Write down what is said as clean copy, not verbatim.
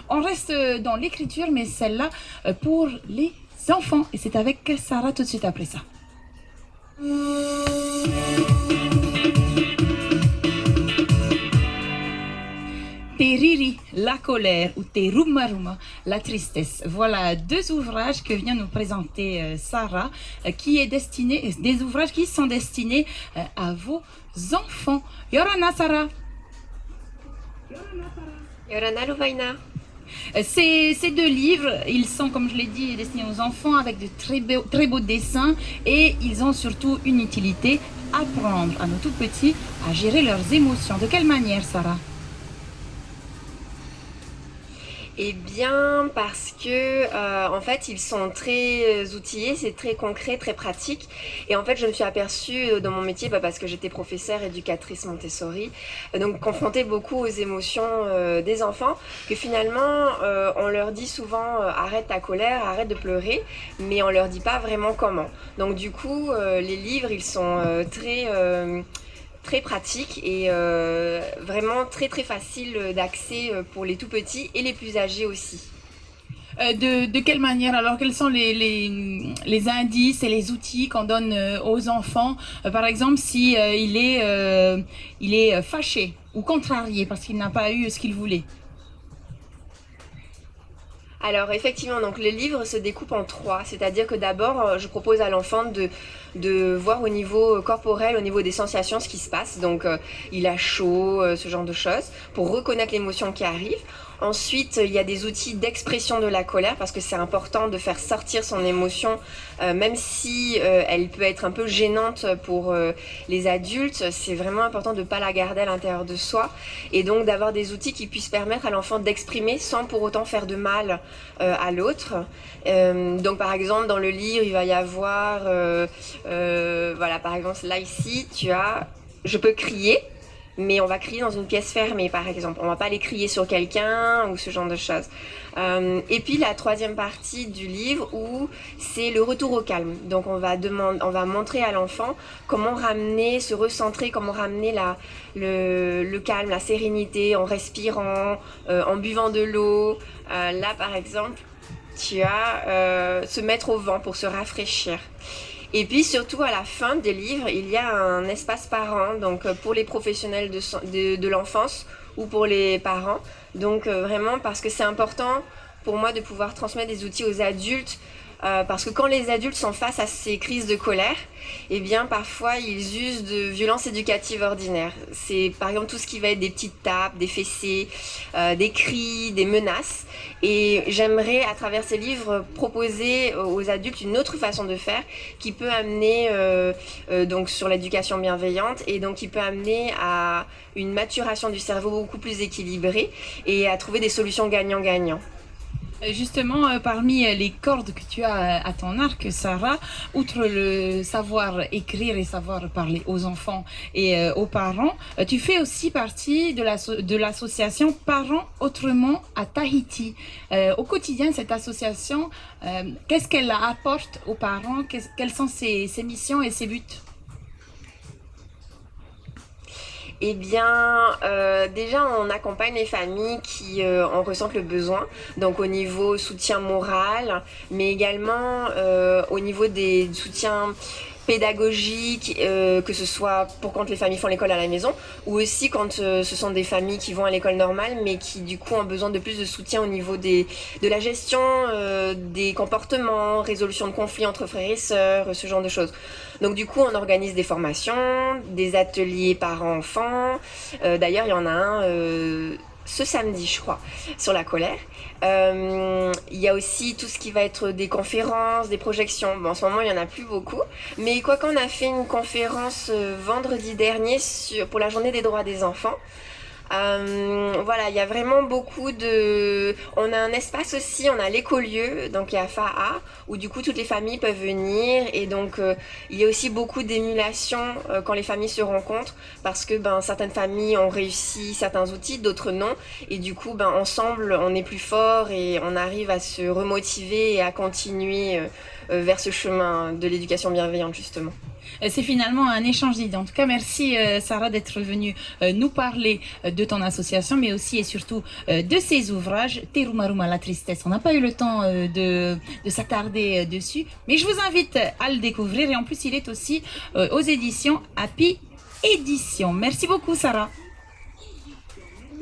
On reste dans l'écriture, mais celle-là pour les enfants. Et c'est avec Sarah tout de suite après ça. Teriri, la colère, ou Terumaruma, la tristesse. Voilà deux ouvrages que vient nous présenter Sarah, qui est destiné, des ouvrages qui sont destinés à vos enfants. Yorana Sarah. Yorana Louvaina. Ces deux livres, ils sont, comme je l'ai dit, destinés aux enfants avec de très beaux dessins et ils ont surtout une utilité, apprendre à nos tout petits à gérer leurs émotions. De quelle manière, Sarah? Eh bien, parce que en fait, ils sont très outillés, c'est très concret, très pratique. Et en fait, je me suis aperçue dans mon métier, parce que j'étais professeure éducatrice Montessori, donc confrontée beaucoup aux émotions des enfants, que finalement, on leur dit souvent arrête ta colère, arrête de pleurer, mais on leur dit pas vraiment comment. Donc du coup, les livres, ils sont très pratique et vraiment très facile d'accès pour les tout petits et les plus âgés aussi. De quelle manière? Alors, quels sont les indices et les outils qu'on donne aux enfants? Par exemple, si il est fâché ou contrarié parce qu'il n'a pas eu ce qu'il voulait. Alors effectivement, donc le livre se découpe en trois, c'est-à-dire que d'abord je propose à l'enfant de voir au niveau corporel, au niveau des sensations ce qui se passe, donc il a chaud, ce genre de choses, pour reconnaître l'émotion qui arrive. Ensuite, il y a des outils d'expression de la colère parce que c'est important de faire sortir son émotion, même si elle peut être un peu gênante pour les adultes. C'est vraiment important de ne pas la garder à l'intérieur de soi et donc d'avoir des outils qui puissent permettre à l'enfant d'exprimer sans pour autant faire de mal à l'autre. Donc par exemple dans le livre il va y avoir, voilà par exemple là ici tu as, je peux crier mais on va crier dans une pièce fermée par exemple, on va pas aller crier sur quelqu'un ou ce genre de choses. Et puis la troisième partie du livre où c'est le retour au calme, donc on va montrer à l'enfant comment ramener, se recentrer, comment ramener le calme, la sérénité en respirant, en buvant de l'eau. Là par exemple tu as se mettre au vent pour se rafraîchir. Et puis surtout à la fin des livres, il y a un espace parent, donc pour les professionnels de l'enfance ou pour les parents. Donc vraiment parce que c'est important pour moi de pouvoir transmettre des outils aux adultes. Parce que quand les adultes sont face à ces crises de colère, eh bien parfois ils usent de violences éducatives ordinaires. C'est par exemple tout ce qui va être des petites tapes, des fessées, des cris, des menaces. Et j'aimerais à travers ces livres proposer aux adultes une autre façon de faire qui peut amener donc sur l'éducation bienveillante et donc qui peut amener à une maturation du cerveau beaucoup plus équilibrée et à trouver des solutions gagnant-gagnant. Justement, parmi les cordes que tu as à ton arc, Sarah, outre le savoir écrire et savoir parler aux enfants et aux parents, tu fais aussi partie de l'association Parents Autrement à Tahiti. Au quotidien, cette association, qu'est-ce qu'elle apporte aux parents? Quelles sont ses missions et ses buts? Eh bien, déjà, on accompagne les familles qui en ressentent le besoin, donc au niveau soutien moral, mais également au niveau des soutiens pédagogiques, que ce soit pour quand les familles font l'école à la maison, ou aussi quand ce sont des familles qui vont à l'école normale, mais qui du coup ont besoin de plus de soutien au niveau de la gestion des comportements, résolution de conflits entre frères et sœurs, ce genre de choses. Donc du coup, on organise des formations, des ateliers parents-enfants. D'ailleurs, il y en a un ce samedi, je crois, sur la colère. Il y a aussi tout ce qui va être des conférences, des projections. Bon, en ce moment, il n'y en a plus beaucoup. Mais quoi qu'on a fait une conférence vendredi dernier pour la journée des droits des enfants. Voilà, il y a vraiment beaucoup de... On a un espace aussi, on a l'écolieu, donc il y a FAA, où du coup toutes les familles peuvent venir. Et donc il y a aussi beaucoup d'émulation quand les familles se rencontrent, parce que certaines familles ont réussi certains outils, d'autres non. Et du coup, ensemble, on est plus fort et on arrive à se remotiver et à continuer vers ce chemin de l'éducation bienveillante, justement. C'est finalement un échange d'idées. En tout cas, merci Sarah d'être venue nous parler de ton association, mais aussi et surtout de ses ouvrages, Terumaruma, la tristesse. On n'a pas eu le temps de s'attarder dessus, mais je vous invite à le découvrir. Et en plus, il est aussi aux éditions Happy Édition. Merci beaucoup, Sarah.